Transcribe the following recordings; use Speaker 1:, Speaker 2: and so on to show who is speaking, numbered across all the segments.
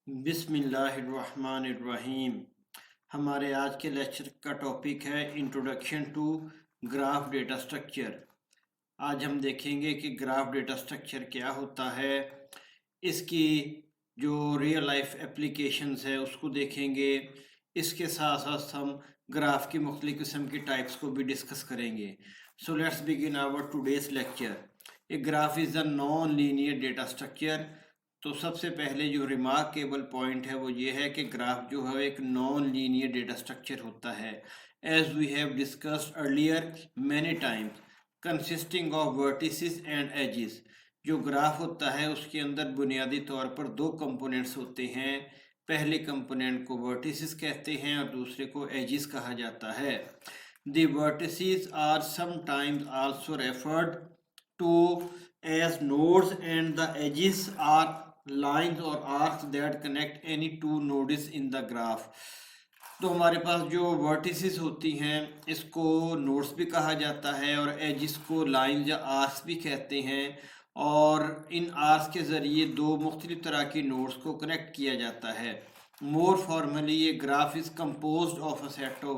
Speaker 1: बिस्मिल्लाहिर्रहमानिर्रहीम। हमारे आज के लेक्चर का टॉपिक है introduction to graph data structure. आज हम देखेंगे कि ग्राफ डेटा स्ट्रक्चर क्या होता है, इसकी जो रियल लाइफ एप्लीकेशंस है उसको देखेंगे। इसके साथ साथ हम ग्राफ की मुख्तलिफ किस्म की टाइप्स को भी डिस्कस करेंगे। So let's begin our today's lecture. A graph is a non linear data structure. तो सबसे पहले जो रिमार्केबल पॉइंट है वो ये है कि ग्राफ जो है एक नॉन लीनियर डेटा स्ट्रक्चर होता है, as we have discussed earlier many times, consisting of vertices and edges. जो ग्राफ होता है उसके अंदर बुनियादी तौर पर दो कंपोनेंट्स होते हैं। पहले कंपोनेंट को वर्टिसेस कहते हैं और दूसरे को एजेस कहा जाता है। The vertices are sometimes also referred to as nodes and the edges are lines or arcs that connect any two nodes in the graph। तो हमारे पास जो वर्टिसेस होती हैं इसको नोड्स भी कहा जाता है और एजिस को लाइन या आर्क्स भी कहते हैं, और इन आर्क्स के ज़रिए दो मुख्तलिफ तरह की नोड्स को कनेक्ट किया जाता है। मोर फॉर्मली ये graph is composed of a set of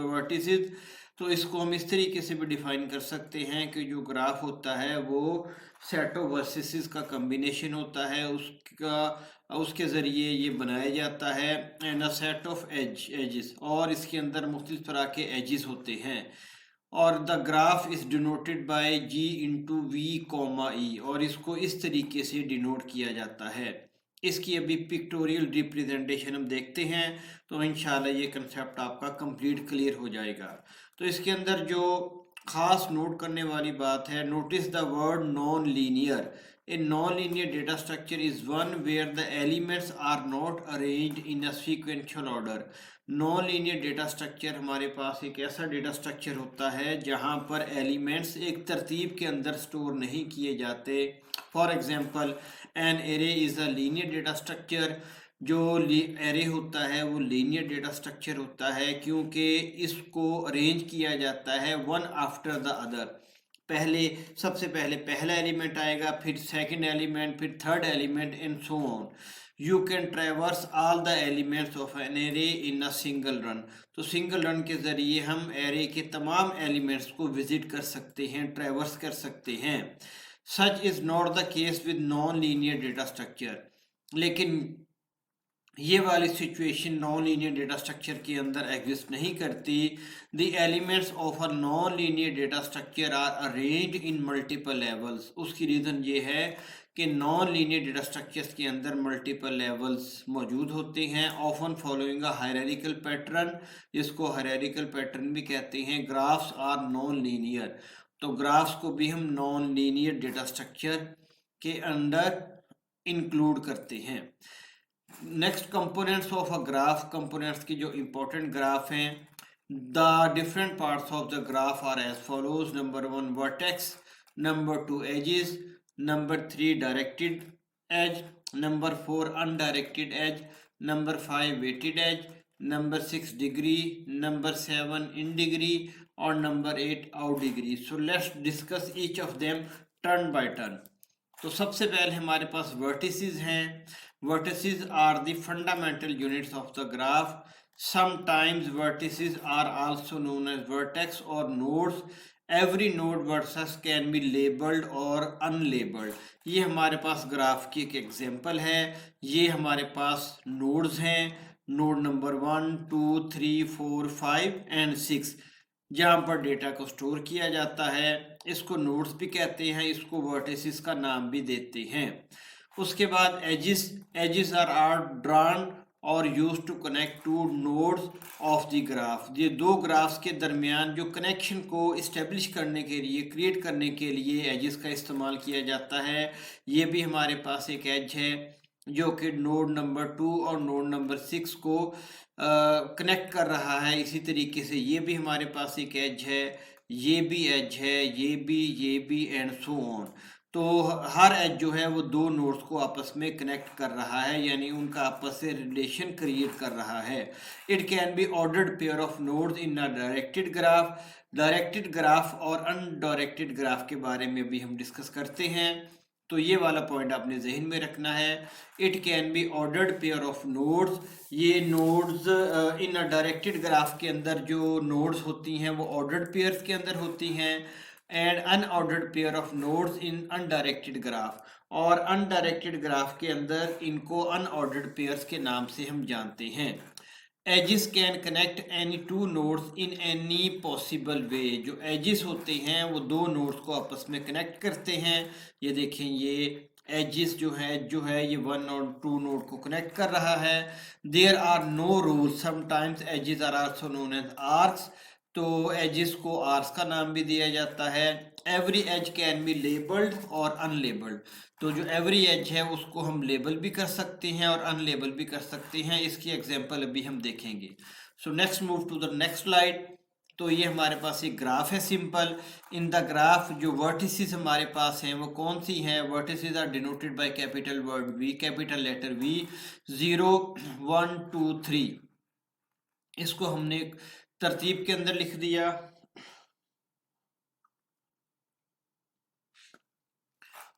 Speaker 1: vertices. तो इसको हम इस तरीके से भी डिफाइन कर सकते हैं कि जो ग्राफ होता है वो सेट ऑफ वर्टिसेस का कम्बिनेशन होता है, उसके ज़रिए ये बनाया जाता है। And a set of edges, और इसके अंदर मुख्तलिफ तरह के एजेस होते हैं। और the graph is denoted by G into V comma E, और इसको इस तरीके से डिनोट किया जाता है। इसकी अभी पिक्टोरियल रिप्रेजेंटेशन हम देखते हैं तो इंशाल्लाह ये कंसेप्ट आपका कंप्लीट क्लियर हो जाएगा। तो इसके अंदर जो खास नोट करने वाली बात है, notice the word non linear. A non linear data structure is one where the elements are not arranged in a sequential order. Non linear data structure हमारे पास एक ऐसा डेटा स्ट्रक्चर होता है जहां पर एलिमेंट्स एक तरतीब के अंदर स्टोर नहीं किए जाते। For example, an array is a linear data structure. जो एरे होता है वो लीनियर डेटा स्ट्रक्चर होता है क्योंकि इसको अरेंज किया जाता है वन आफ्टर द अदर। सबसे पहले पहला एलिमेंट आएगा, फिर सेकंड एलिमेंट, फिर third element and so on. You can ट्रेवर्स all the elements of an array in a single run. तो सिंगल रन के ज़रिए हम एरे के तमाम एलिमेंट्स को विजिट कर सकते हैं, ट्रेवर्स कर सकते हैं। Such is not the case with non linear data structure. लेकिन ये वाली situation non linear data structure के अंदर एग्जिस्ट नहीं करती। The elements of a non linear data structure are arranged in multiple levels. उसकी रीज़न ये है कि नॉन लीनियर डेटा स्ट्रक्चर्स के अंदर मल्टीपल लेवल्स मौजूद होते हैं, often following a hierarchical pattern, जिसको हायरार्किकल पैटर्न भी कहते हैं। ग्राफ्स आर नॉन लीनियर, तो ग्राफ्स को भी हम नॉन लीनियर डेटा स्ट्रक्चर के अंदर इंक्लूड करते हैं। Next components of a graph, components की जो इंपॉर्टेंट ग्राफ हैं, the different parts of the graph are as follows. Number 1 vertex, number 2 edges, number 3 directed edge, number 4 undirected edge, number 5 weighted edge, number 6 degree, number 7 in degree और number 8 out degree. So let's discuss each of them turn by turn. तो सबसे पहले हमारे पास vertices हैं। Vertices are the fundamental units of the graph. Sometimes vertices are also known as vertex और nodes. Every node versus can be labelled और unlabelled. ये हमारे पास ग्राफ की एक एग्जांपल है। ये हमारे पास नोड्स हैं, नोड नंबर 1 2 3 4 5 एंड 6, जहाँ पर डेटा को स्टोर किया जाता है। इसको नोड्स भी कहते हैं, इसको वर्टिसेस का नाम भी देते हैं। उसके बाद एजिस आर ड्रॉन और use to connect two nodes of the graph. ये दो ग्राफ्स के दरमियान जो कनेक्शन को इस्टेब्लिश करने के लिए, क्रिएट करने के लिए एजिस का इस्तेमाल किया जाता है। ये भी हमारे पास एक एज है जो कि नोड नंबर 2 और नोड नंबर 6 को कनेक्ट कर रहा है। इसी तरीके से ये भी हमारे पास एक एज है, ये भी एज है, ये भी एंड सो ऑन। तो हर एज जो है वो दो नोड्स को आपस में कनेक्ट कर रहा है, यानी उनका आपस से रिलेशन क्रिएट कर रहा है। It can be ordered pair of nodes in a directed graph. Directed graph और अनडायरेक्टेड ग्राफ के बारे में भी हम डिस्कस करते हैं। तो ये वाला पॉइंट आपने जहन में रखना है। It can be ordered pair of nodes, ये nodes in a directed graph के अंदर जो नोड्स होती हैं वो ऑर्डर्ड पेयर्स के अंदर होती हैं, and unordered pair of nodes in undirected graph, और अनडायरेक्टेड ग्राफ के अंदर इनको अनऑर्डर्ड पेयर्स के नाम से हम जानते हैं। Edges can connect any two nodes in any possible way, जो एजिस होते हैं वो दो नोड्स को आपस में कनेक्ट करते हैं। ये देखें, ये एजिस जो है ये 1 और 2 नोड को कनेक्ट कर रहा है। There are no rules, sometimes edges are also known as arcs, तो एजिस को आर्क्स का नाम भी दिया जाता है। Every edge can be labelled और अनलेबल्ड, तो जो एवरी एज है उसको हम लेबल भी कर सकते हैं और अनलेबल भी कर सकते हैं। इसकी एग्जांपल अभी हम देखेंगे। So next move to the next slide. तो ये हमारे पास एक ग्राफ है सिंपल। इन द ग्राफ जो वर्टिसेस हमारे पास हैं वो कौन सी हैं? Vertices are denoted by capital word V, capital letter V, 0 1 2 3। इसको हमने तरतीब के अंदर लिख दिया।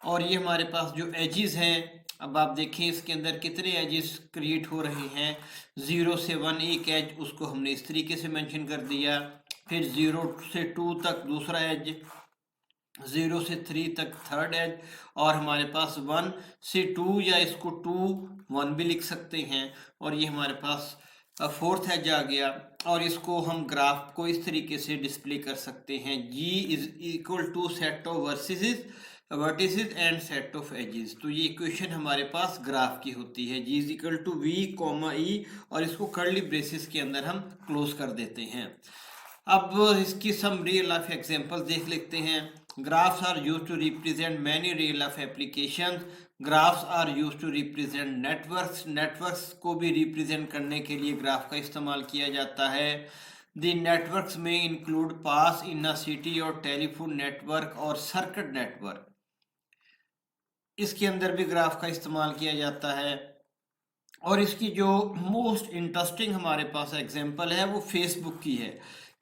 Speaker 1: और ये हमारे पास जो एजिस हैं, अब आप देखें इसके अंदर कितने एजिस क्रिएट हो रहे हैं। 0 से 1 एक एज, उसको हमने इस तरीके से मेंशन कर दिया। फिर 0 से 2 तक दूसरा एज, 0 से 3 तक थर्ड एज, और हमारे पास 1 से 2 या इसको 2 1 भी लिख सकते हैं। और ये हमारे पास फोर्थ एज आ गया। और इसको हम ग्राफ को इस तरीके से डिस्प्ले कर सकते हैं। G is equal to set of vertices and set of edges. तो ये इक्वेशन हमारे पास ग्राफ की होती है। G is equal to V, E, और इसको कर्ली ब्रेसेस के अंदर हम क्लोज कर देते हैं। अब इसकी सम रियल लाइफ एग्जांपल्स देख लेते हैं। Graphs are used to represent many real life applications. Graphs are used to represent networks, networks को भी रिप्रेजेंट करने के लिए ग्राफ का इस्तेमाल किया जाता है। द नेटवर्क्स में इंक्लूड पास इन अ सिटी और टेलीफोन नेटवर्क और सर्किट नेटवर्क, इसके अंदर भी ग्राफ का इस्तेमाल किया जाता है। और इसकी जो मोस्ट इंटरेस्टिंग हमारे पास एग्जांपल है वो फेसबुक की है।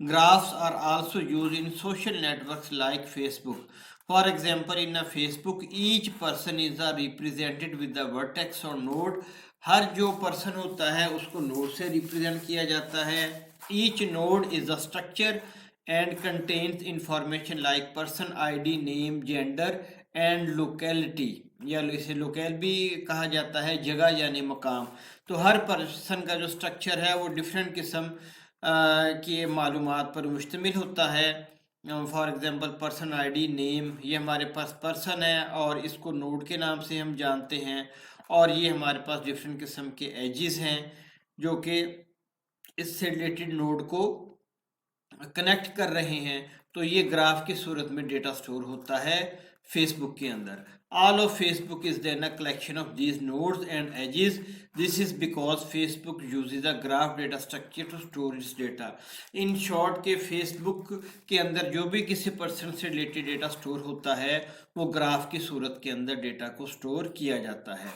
Speaker 1: Graphs are also use in social networks like Facebook. For example in a Facebook each person is represented with the vertex और नोड। हर जो पर्सन होता है उसको नोड से रिप्रेजेंट किया जाता है। Each node is a structure and contains information like person ID, name, gender and locality, या इसे लोकेल भी कहा जाता है, जगह यानी मकाम। तो हर पर्सन का जो स्ट्रक्चर है वो डिफरेंट किस्म के मालूमात पर मुश्तमिल होता है। For example person ID, name, ये हमारे पास पर्सन है और इसको नोड के नाम से हम जानते हैं। और ये हमारे पास डिफरेंट किस्म के एजेस हैं जो कि इससे रिलेटेड नोड को कनेक्ट कर रहे हैं। तो ये ग्राफ की सूरत में डेटा स्टोर होता है फेसबुक के अंदर। All of Facebook is then a collection of these nodes and edges. This is because Facebook uses a graph data structure to store its data. In short के Facebook के अंदर जो भी किसी पर्सन से रिलेटेड डेटा स्टोर होता है वो ग्राफ की सूरत के अंदर डेटा को स्टोर किया जाता है।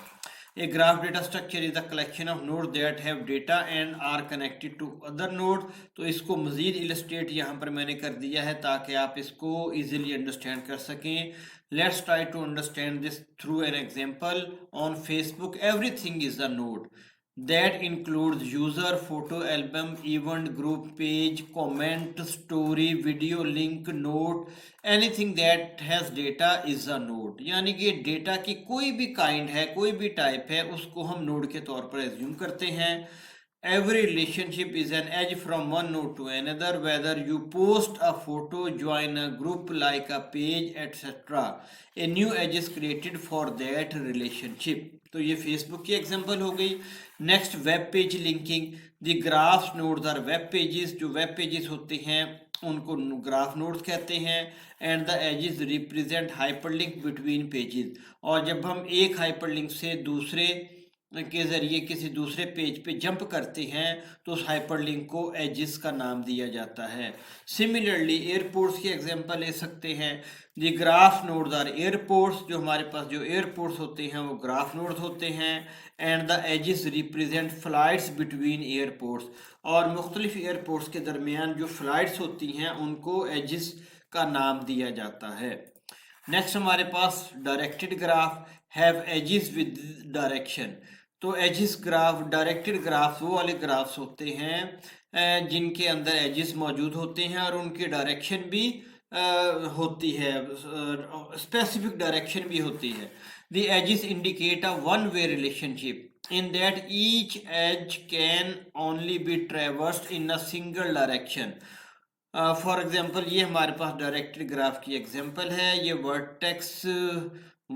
Speaker 1: A graph data structure is a collection of nodes that have data and are connected to other nodes. तो इसको मज़ीद इलस्ट्रेट यहाँ पर मैंने कर दिया है ताकि आप इसको easily understand कर सकें। Let's try to understand this through an example. On Facebook, everything is a node. That includes user, photo album, event, group page, comment, story, video, link, note. Anything that has data is a node. यानी कि data की कोई भी kind है, कोई भी type है, उसको हम नोड के तौर पर एज्यूम करते हैं। Every relationship is an edge from one node to another, whether you post a photo, join a group like a page, etc. A new edge is created for that relationship. तो ये Facebook की example हो गई। Next, web page linking. The graphs nodes are web pages. जो web pages होते हैं उनको graph nodes कहते हैं। And the edges represent hyperlink between pages. और जब हम एक हाइपरलिंक से दूसरे के ज़रिए किसी दूसरे पेज पे जंप करते हैं तो उस हाइपरलिंक को एजिस का नाम दिया जाता है। सिमिलरली एयरपोर्ट्स की एग्जांपल ले सकते हैं। The graph nodes are airports. जो हमारे पास जो एयरपोर्ट्स होते हैं वो ग्राफ नोड्स होते हैं। And the edges represent flights between airports. और मुख्तलिफ एयरपोर्ट्स के दरमियान जो फ़्लाइट्स होती हैं उनको एजिस का नाम दिया जाता है। नेक्स्ट हमारे पास directed graph have edges with direction. तो एजिस ग्राफ, डायरेक्टेड ग्राफ वो वाले ग्राफ्स होते हैं जिनके अंदर एजिस मौजूद होते हैं और उनकी डायरेक्शन भी होती है, स्पेसिफिक डायरेक्शन भी होती है। The edges indicate a one way relationship in that each edge can only be traversed in a single direction. For example ये हमारे पास डायरेक्टेड ग्राफ की एग्जाम्पल है। ये वर्टेक्स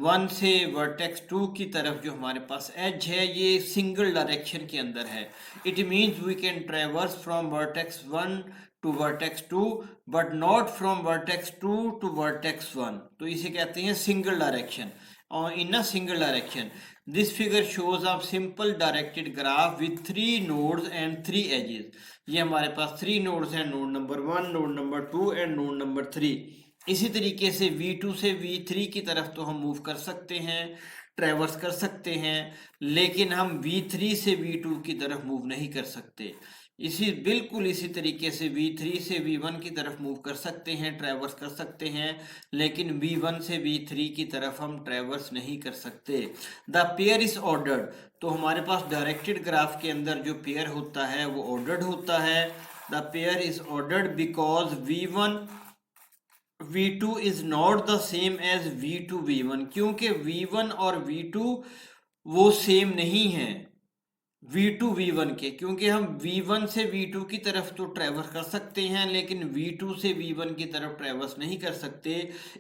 Speaker 1: 1 से वर्टेक्स 2 की तरफ जो हमारे पास एज है ये सिंगल डायरेक्शन के अंदर है। It means we can traverse from vertex 1 to vertex 2 but not from vertex 2 to vertex 1। तो इसे कहते हैं single direction in a single direction. This figure shows a simple directed graph with 3 nodes and 3 edges. ये हमारे पास 3 nodes हैं, node number 1, node number 2 and node number 3। इसी तरीके से V2 से V3 की तरफ तो हम मूव कर सकते हैं, ट्रेवर्स कर सकते हैं, लेकिन हम V3 से V2 की तरफ मूव नहीं कर सकते। बिल्कुल इसी तरीके से V3 से V1 की तरफ मूव कर सकते हैं, ट्रेवर्स कर सकते हैं, लेकिन V1 से V3 की तरफ हम ट्रेवर्स नहीं कर सकते। The pair is ordered. तो हमारे पास डायरेक्टेड ग्राफ के अंदर जो पेयर होता है वो ऑर्डर्ड होता है। The pair is ordered because V2 is not the same as V2 V1, क्योंकि V1 और V2 वो सेम नहीं है V2 V1 के, क्योंकि हम V1 से V2 की तरफ तो ट्रेवर्स कर सकते हैं लेकिन V2 से V1 की तरफ ट्रेवर्स नहीं कर सकते।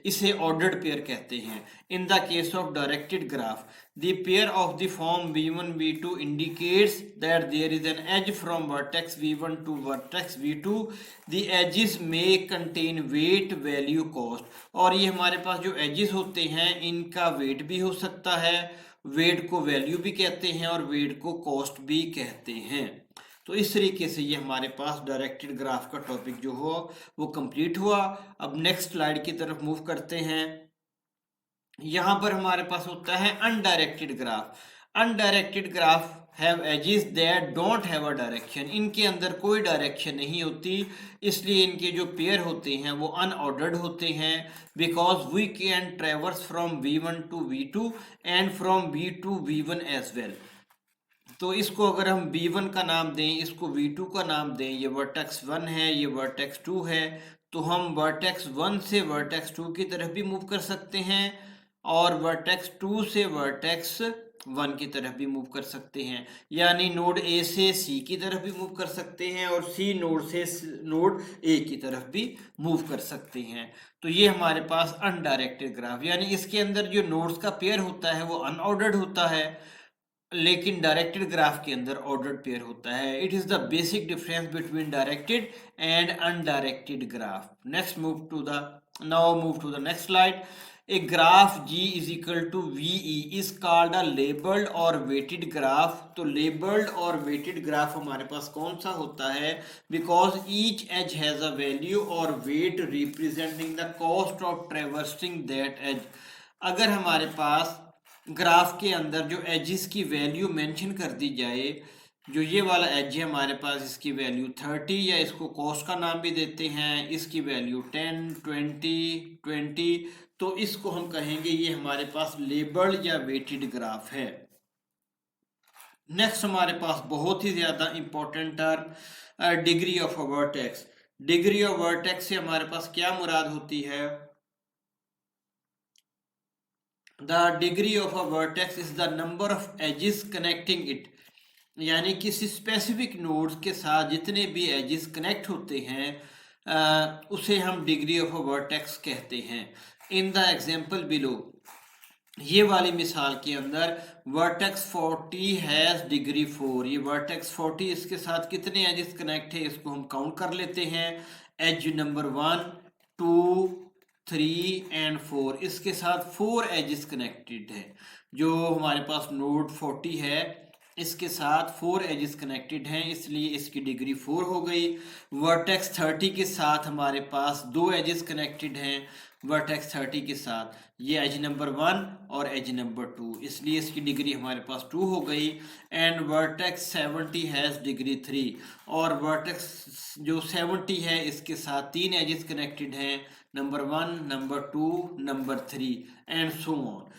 Speaker 1: इसे ऑर्डर्ड पेयर कहते हैं। In the case of directed graph the pair of the form V1 V2 indicates that there is an edge from vertex V1 to vertex V2। The edges may contain weight, value, cost. और ये हमारे पास जो edges होते हैं इनका wait भी हो सकता है, वेट को वैल्यू भी कहते हैं और वेट को कॉस्ट भी कहते हैं। तो इस तरीके से ये हमारे पास डायरेक्टेड ग्राफ का टॉपिक जो हो वो कंप्लीट हुआ। अब नेक्स्ट स्लाइड की तरफ मूव करते हैं। यहाँ पर हमारे पास होता है undirected graph. Undirected graph have edges that don't have a direction. इनके अंदर कोई डायरेक्शन नहीं होती, इसलिए इनके जो पेयर होते हैं वो अनऑर्डर्ड होते हैं। Because we can traverse from V1 to V2 and from V2 V1 as well. तो इसको अगर हम V1 का नाम दें, इसको V2 का नाम दें, ये वर्टेक्स 1 है, ये वर्टेक्स 2 है, तो हम वर्टेक्स 1 से वर्टेक्स 2 की तरफ भी मूव कर सकते हैं और वर्टेक्स 2 से वर्टेक्स 1 की तरफ भी मूव कर सकते हैं। यानी नोड A से C की तरफ भी मूव कर सकते हैं और C नोड से नोड A की तरफ भी मूव कर सकते हैं। तो ये हमारे पास अनडायरेक्टेड ग्राफ, यानी इसके अंदर जो नोड्स का पेयर होता है वो अनऑर्डर्ड होता है, लेकिन डायरेक्टेड ग्राफ के अंदर ऑर्डर्ड पेयर होता है। It is the basic difference between directed and undirected graph. Now move to the next slide. A graph G is equal to VE is called a labeled और weighted graph। तो labeled और weighted graph हमारे पास कौन सा होता है? Because each edge has a value or weight representing the cost of traversing that edge। अगर हमारे पास ग्राफ के अंदर जो एजेस की वैल्यू मेंशन कर दी जाए, जो ये वाला एज है हमारे पास, इसकी वैल्यू 30 या इसको कॉस्ट का नाम भी देते हैं, इसकी वैल्यू 10, 20, तो इसको हम कहेंगे ये हमारे पास लेबल्ड या वेटेड ग्राफ है। नेक्स्ट हमारे पास बहुत ही ज्यादा important term degree of a vertex. Degree of vertex से हमारे पास क्या मुराद होती है? The degree of a vertex is the number of edges connecting it. यानी किसी स्पेसिफिक नोड्स के साथ जितने भी एजेस कनेक्ट होते हैं उसे हम डिग्री ऑफ अ वर्टेक्स कहते हैं। इन द एग्जाम्पल बिलो, ये वाली मिसाल के अंदर वर्टेक्स 40 हैज डिग्री 4। ये वर्टेक्स 40, इसके साथ कितने एजेस कनेक्ट है इसको हम काउंट कर लेते हैं। एज नंबर 1, 2, 3 एंड 4, इसके साथ 4 एजेस कनेक्टेड है। जो हमारे पास नोड 40 है इसके साथ 4 एजेस कनेक्टेड हैं, इसलिए इसकी डिग्री 4 हो गई। वर्टेक्स 30 के साथ हमारे पास 2 एजेस कनेक्टेड हैं। वर्टेक्स 30 के साथ, ये एज नंबर 1 और एज नंबर 2, इसलिए इसकी डिग्री हमारे पास 2 हो गई। एंड वर्टेक्स 70 हैज़ डिग्री 3, और वर्टेक्स जो 70 है इसके साथ 3 एजेस कनेक्टेड हैं, number 1, number 2, number 3 and so on.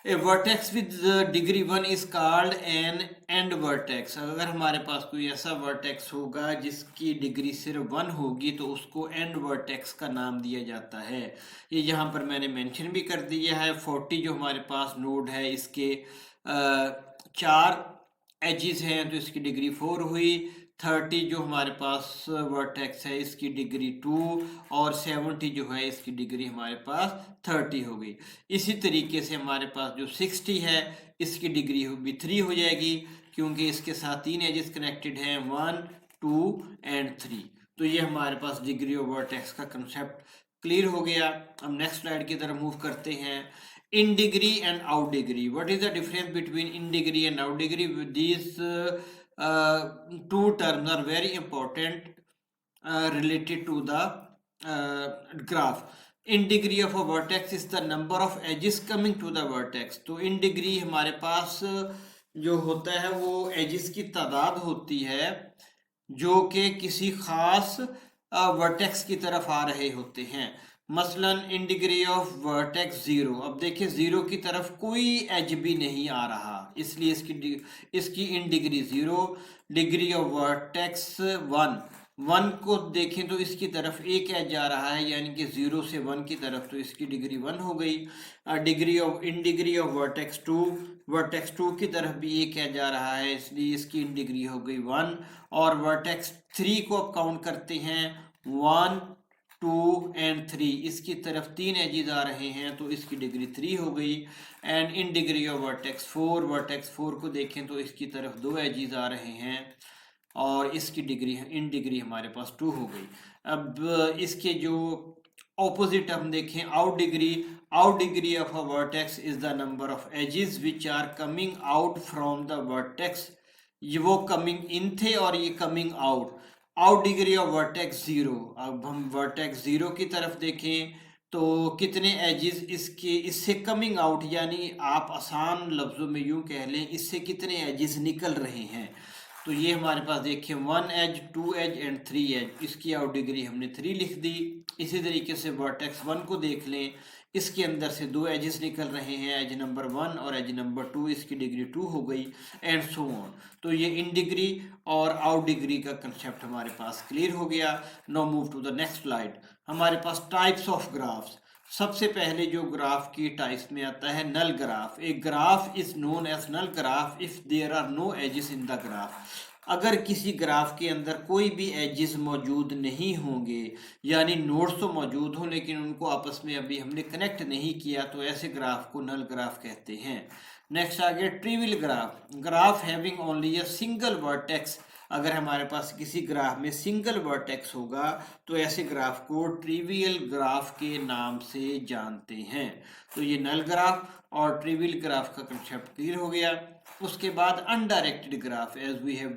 Speaker 1: A vertex with degree 1 is called an end vertex। अगर हमारे पास कोई ऐसा वर्टेक्स होगा जिसकी डिग्री सिर्फ 1 होगी तो उसको एंड वर्टेक्स का नाम दिया जाता है। ये यहाँ पर मैंने मेंशन भी कर दिया है। 40 जो हमारे पास नोड है इसके 4 एजेस हैं तो इसकी डिग्री 4 हुई। 30 जो हमारे पास वर्टेक्स है इसकी डिग्री 2, और 70 जो है इसकी डिग्री हमारे पास 30 हो गई। इसी तरीके से हमारे पास जो 60 है इसकी डिग्री होगी 3 हो जाएगी, क्योंकि इसके साथ 3 एजेस कनेक्टेड हैं, 1, 2 एंड 3। तो ये हमारे पास डिग्री ऑफ वर्टेक्स का कंसेप्ट क्लियर हो गया। अब नेक्स्ट स्लाइड की तरफ मूव करते हैं। In degree and out degree, what is the difference between in degree and out degree? These two terms are very important related to the graph. In degree of a vertex is the number of edges coming to the vertex। तो in degree हमारे पास जो होता है वो edges की तादाद होती है जो कि किसी खास वर्टेक्स की तरफ आ रहे होते हैं। मसलन इन डिग्री ऑफ वर्टेक्स 0, अब देखिए 0 की तरफ कोई एज भी नहीं आ रहा, इसलिए इसकी in degree 0। Degree of vertex 1 को देखें तो इसकी तरफ एक एज आ रहा है, यानी कि 0 से 1 की तरफ, तो इसकी डिग्री 1 हो गई। इन डिग्री ऑफ वर्टेक्स 2 की तरफ भी एक एज आ रहा है, इसलिए इसकी इन डिग्री हो गई 1। और वर्टेक्स 3 को अब काउंट करते हैं, 1, 2 एंड 3, इसकी तरफ 3 एजेस आ रहे हैं तो इसकी डिग्री 3 हो गई। And in degree of vertex 4 को देखें तो इसकी तरफ 2 एजेस आ रहे हैं और इसकी इन डिग्री हमारे पास 2 हो गई। अब इसके जो ऑपोजिट हम देखें, out degree of a vertex is the number of edges which are coming out from the vertex. ये वो कमिंग इन थे और ये coming out degree of vertex 0। अब हम वर्टेक्स 0 की तरफ देखें तो कितने एजेस इससे कमिंग आउट, यानी आप आसान लफ्ज़ों में यूं कह लें इससे कितने एजेस निकल रहे हैं। तो ये हमारे पास देखिए 1 एज, 2 एज एंड 3 एज, इसकी आउट डिग्री हमने 3 लिख दी। इसी तरीके से वर्टेक्स 1 को देख लें, इसके अंदर से 2 एजेस निकल रहे हैं, एज नंबर 1 और एज नंबर 2, इसकी डिग्री 2 हो गई एंड सो ऑन। तो ये इन डिग्री और आउट डिग्री का कंसेप्ट हमारे पास क्लियर हो गया। Now move to the next slide. हमारे पास टाइप्स ऑफ ग्राफ्स। सबसे पहले जो ग्राफ की टाइप्स में आता है null graph. A graph is known as null graph if there are no edges in the graph. अगर किसी ग्राफ के अंदर कोई भी एजेस मौजूद नहीं होंगे, यानी नोड्स तो मौजूद हों लेकिन उनको आपस में अभी हमने कनेक्ट नहीं किया, तो ऐसे ग्राफ को नल ग्राफ कहते हैं। नेक्स्ट आ गया trivial graph having only a single vertex. अगर हमारे पास किसी ग्राफ में सिंगल वर्टेक्स होगा तो ऐसे ग्राफ को ट्रिवियल ग्राफ के नाम से जानते हैं। तो ये नल ग्राफ और ट्रिवियल ग्राफ का कंसेप्ट क्लियर हो गया। उसके बाद undirected graph, as we have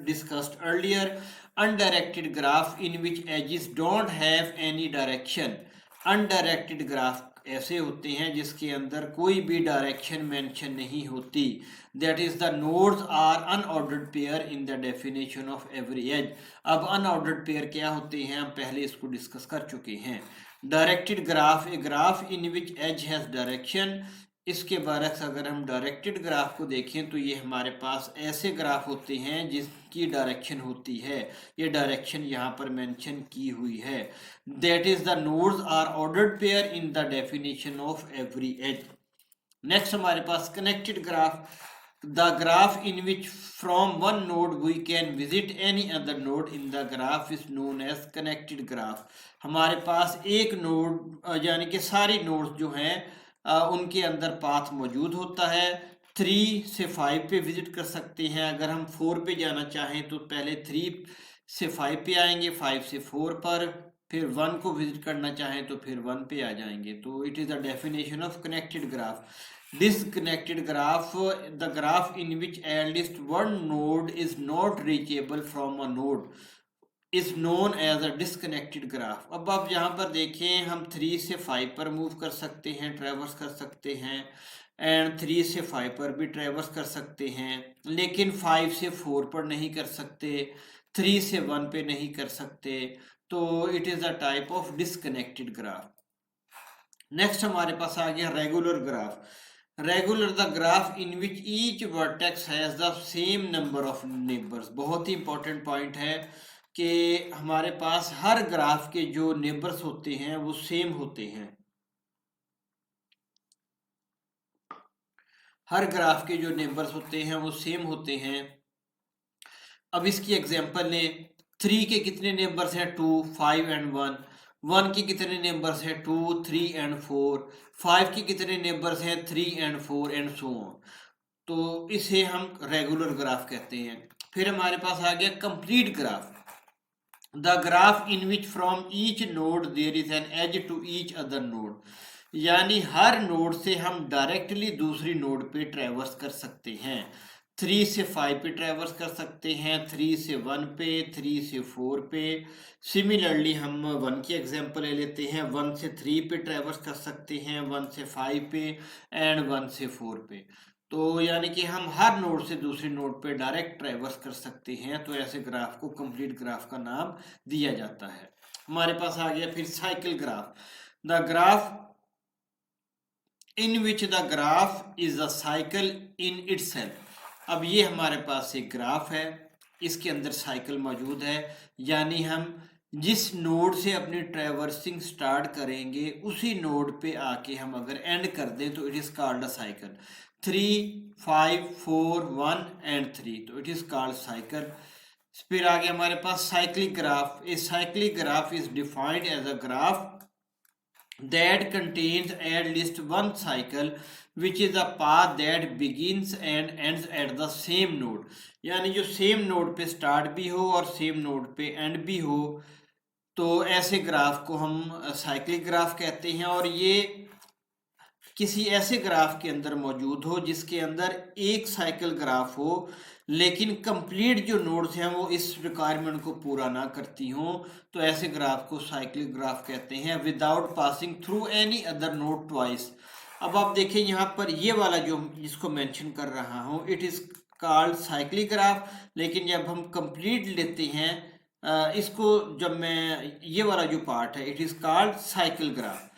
Speaker 1: discussed earlier, undirected graph in which edges don't have any direction. Undirected graph ऐसे होते हैं जिसके अंदर कोई भी डायरेक्शन मेंशन नहीं होती। That is the nodes are unordered pair in the definition of every edge. अब अनऑर्डर्ड पेयर क्या होते हैं, हम पहले इसको डिस्कस कर चुके हैं। Directed graph, a graph in which edge has direction. इसके बरक्स अगर हम डायरेक्टेड ग्राफ को देखें तो ये हमारे पास ऐसे ग्राफ होते हैं जिसकी डायरेक्शन होती है। ये डायरेक्शन यहाँ पर मेंशन की हुई है। That is the nodes are ordered pair in the definition of every edge. Next हमारे पास connected graph, the graph in which from one node we can visit any other node in the graph is known as connected graph. हमारे पास एक node यानी कि सारी nodes जो हैं उनके अंदर पाथ मौजूद होता है। 3 से 5 पे विजिट कर सकते हैं। अगर हम 4 पे जाना चाहें तो पहले 3 से 5 पे आएंगे, 5 से 4 पर, फिर 1 को विजिट करना चाहें तो फिर 1 पे आ जाएंगे। तो it is the definition of connected graph. Disconnected graph, the graph in which at least one node is not reachable from a node. Is known as a disconnected graph. अब आप यहाँ पर देखें, हम 3 से 5 पर मूव कर सकते हैं, ट्रेवर्स कर सकते हैं, एंड 3 से 5 पर भी ट्रेवर्स कर सकते हैं, लेकिन 5 से 4 पर नहीं कर सकते, 3 से 1 पे नहीं कर सकते। तो it is a type of disconnected graph. Next हमारे पास आ गया regular graph. Regular the graph in which each vertex has the same number of neighbours. बहुत ही इंपॉर्टेंट पॉइंट है कि हमारे पास हर ग्राफ के जो नेबर्स होते हैं वो सेम होते हैं। हर ग्राफ के जो नेबर्स होते हैं वो सेम होते हैं। अब इसकी एग्जांपल लें, 3 के कितने नेबर्स हैं? 2, 5 एंड 1। 1 के कितने नेबर्स हैं? 2, 3 एंड 4। 5 के कितने नेबर्स हैं? 3 एंड 4 एंड सो ऑन। तो इसे हम रेगुलर ग्राफ कहते हैं। फिर हमारे पास आ गया complete graph. The graph in which from each node there is an edge to each other node. यानी हर नोड से हम डायरेक्टली दूसरी नोड पे ट्रेवर्स कर सकते हैं। 3 से 5 पे ट्रेवर्स कर सकते हैं, 3 से 1 पे, 3 से 4 पे। सिमिलरली हम 1 की एग्जांपल ले लेते हैं, 1 से 3 पे ट्रेवर्स कर सकते हैं, 1 से 5 पे एंड 1 से 4 पे। तो यानी कि हम हर नोड से दूसरी नोड पे डायरेक्ट ट्रेवर्स कर सकते हैं। तो ऐसे ग्राफ को कंप्लीट ग्राफ का नाम दिया जाता है। हमारे पास आ गया फिर cycle graph. The graph in which the graph is a cycle in itself. अब ये हमारे पास एक ग्राफ है, इसके अंदर साइकिल मौजूद है। यानी हम जिस नोड से अपनी ट्रेवर्सिंग स्टार्ट करेंगे उसी नोड पे आके हम अगर एंड कर दें तो it is called a cycle. 3, 5, 4, 1 and 3, तो इट इज कॉल्ड साइकिल। फिर आगे हमारे पास cyclic graph. A cyclic graph is defined as a graph that contains at least one cycle which is a path that begins and ends at the same node। यानी जो same node पे start भी हो और same node पे and भी हो, तो ऐसे ग्राफ को हम साइक्लिक ग्राफ कहते हैं। और ये किसी ऐसे ग्राफ के अंदर मौजूद हो जिसके अंदर एक साइकिल ग्राफ हो, लेकिन कंप्लीट जो नोड्स हैं वो इस रिक्वायरमेंट को पूरा ना करती हों, तो ऐसे ग्राफ को साइक्लिक ग्राफ कहते हैं। Without passing through any other node twice. अब आप देखें यहाँ पर ये वाला जो जिसको मेंशन कर रहा हूँ, it is called cyclic graph. लेकिन जब हम कंप्लीट लेते हैं इसको, जब मैं ये वाला जो पार्ट है, it is called cycle graph.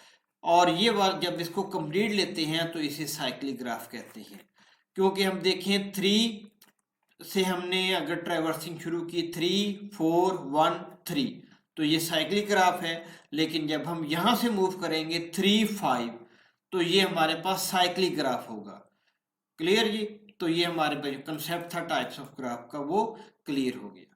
Speaker 1: और ये बार जब इसको कंप्लीट लेते हैं तो इसे साइक्लिक ग्राफ कहते हैं। क्योंकि हम देखें 3 से हमने अगर ट्रैवर्सिंग शुरू की, 3, 4, 1, 3, तो ये साइक्लिक ग्राफ है। लेकिन जब हम यहाँ से मूव करेंगे 3, 5, तो ये हमारे पास साइक्लिक ग्राफ होगा। क्लियर जी? तो ये हमारे पास जो कंसेप्ट था टाइप्स ऑफ ग्राफ का वो क्लियर हो गया।